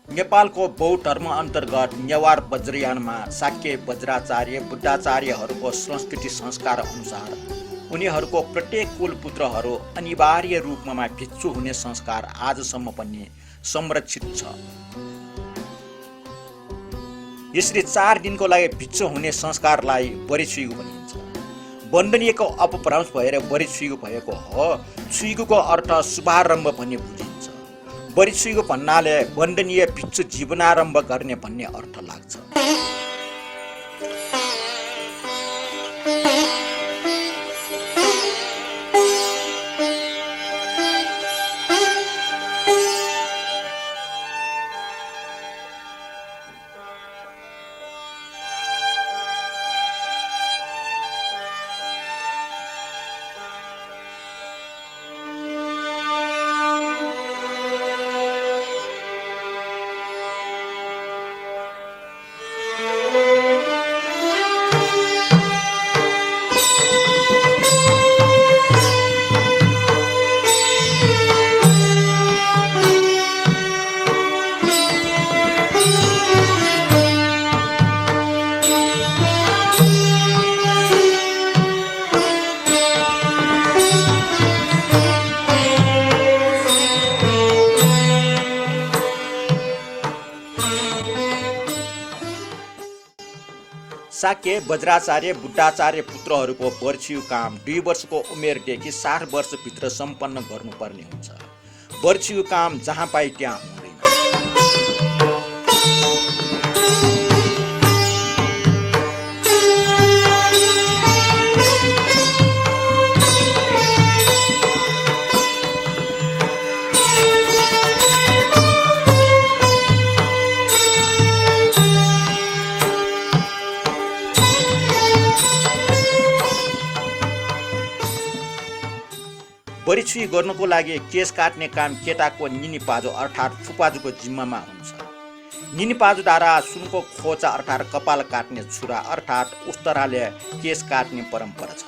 नेपालको बौद्ध धर्म अन्तर्गत नेवार वज्रयानमा शाक्य वज्राचार्य बुद्धाचार्यहरूको संस्कृति संस्कार अनुसार उनीहरूको प्रत्येक कुलपुत्रहरू अनिवार्य रूपमा भिक्षु हुने संस्कार आजसम्म पनि संरक्षित छ। यसरी 4 दिनको लागि भिक्षु हुने संस्कारलाई बरिछुइगु भनिन्छ। वन्दनीयको अपभ्रंश भएर बरिछुइगु भएको हो। छुइगुको अर्थ शुभारम्भ भन्ने बुझिन्छ। बरिछुइगु भन्नाले वन्दनीय भिक्षु जीवनारम्भ गर्ने भन्ने अर्थ लाग्छ। शाक्य वज्राचार्य बुद्धाचार्य पुत्रहरूको बर्छियु काम 2 वर्षको उमेरदेखि 60 वर्षभित्र सम्पन्न गर्नुपर्ने हुन्छ। बर्छियु काम जहाँ पाए त्यहाँ हुँदैन। बरिछुइ गर्नको लागि केश काट्ने काम केटाको निनिपाजो अर्थात् फुपाजुको जिम्मामा हुन्छ। निनिपाजुद्वारा सुनको खोचा अर्थात् कपाल काट्ने छुरा अर्थात् उस्तराले केश काट्ने परम्परा छ।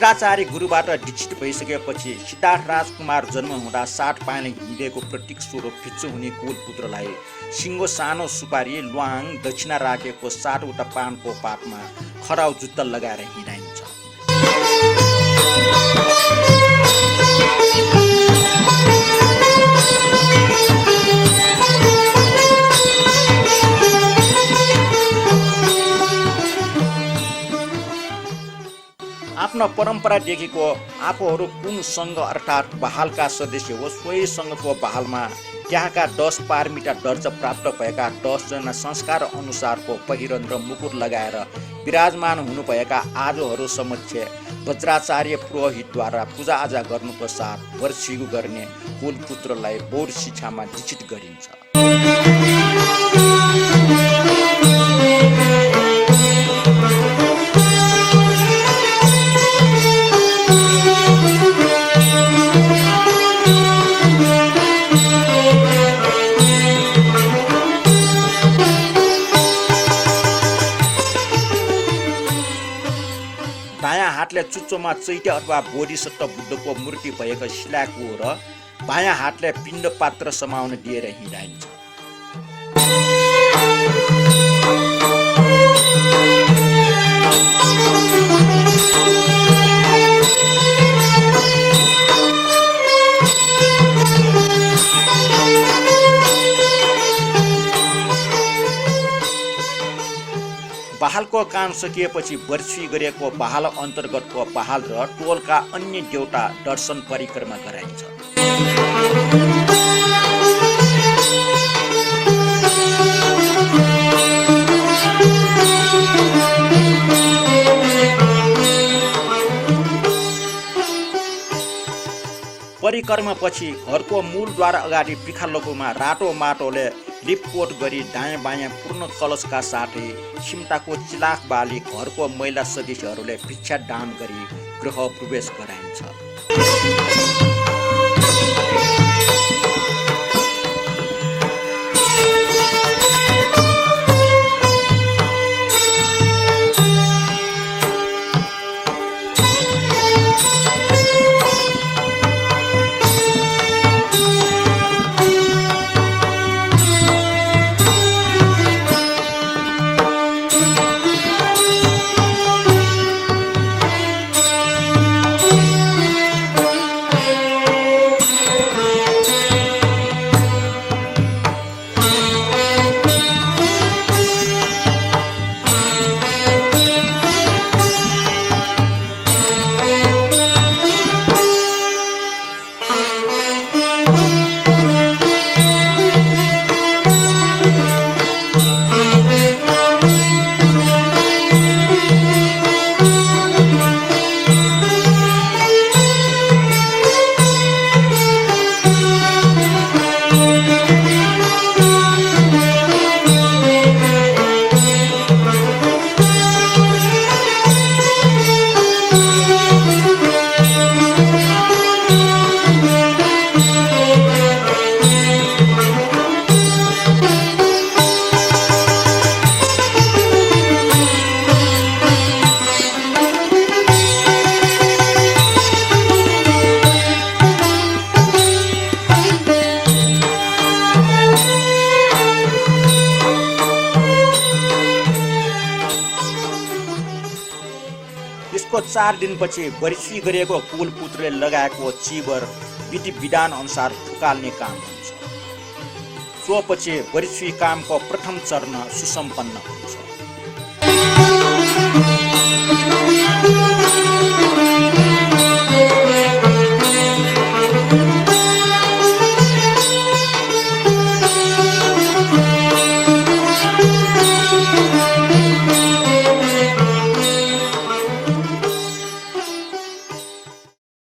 वज्राचार्य गुरुबाट दीक्षित भइसकेपछि सिद्धार्थ राजकुमार जन्म हुँदा 60 पाइने हिँडेको प्रतीक स्वरूप भिच्चो हुने कुलपुत्रलाई सिङ्गो सानो सुपारी ल्वाङ दक्षिणा राखेको 60वटा पानको पातमा खराउ जुत्ता लगाएर हिँडाइन्छ। आफ्नो परम्परादेखिको आफूहरू कुन सङ्घ अर्थात् बहालका सदस्य हो सोही सङ्घको बहालमा त्यहाँका 10 पारमिता दर्जा प्राप्त भएका 10 जना संस्कार अनुसारको पहिरन र मुकुट लगाएर विराजमान हुनुभएका आजोहरू समक्ष वज्राचार्य पुरोहितद्वारा पूजाआजा गर्नुको साथ वर्षिगु गर्ने कुलपुत्रलाई बौद्ध शिक्षामा दीक्षित गरिन्छ। दायाँ हातले चुच्चोमा चैत्य अथवा बोधिसत्व बुद्धको मूर्ति भएको शिलाको र बायाँ हातले पिण्ड पात्र समाउन दिएर हिँडाइन्छ। बहालको काम सकिएपछि वर्षी गरेको बहाल अन्तर्गतको बहाल र टोलका अन्य देवता दर्शन परिक्रमा गराइन्छ। परिक्रमापछि घरको मूलद्वार अगाडि पिखालकोमा रातो माटोले लिपपोत गरी दायाँ बायाँ पूर्ण कलशका साथै सिम्टाको चिलाख बाली घरको महिला सदस्यहरूले भिक्षा दान गरी गृह प्रवेश गराइन्छ। त्यसको 4 दिनपछि वर्षी गरेको कुलपुत्रले लगाएको चिबर विधि विधान अनुसार फुकाल्ने काम हुन्छ। सोपछि वर्षी कामको प्रथम चरण सुसम्पन्न हुन्छ।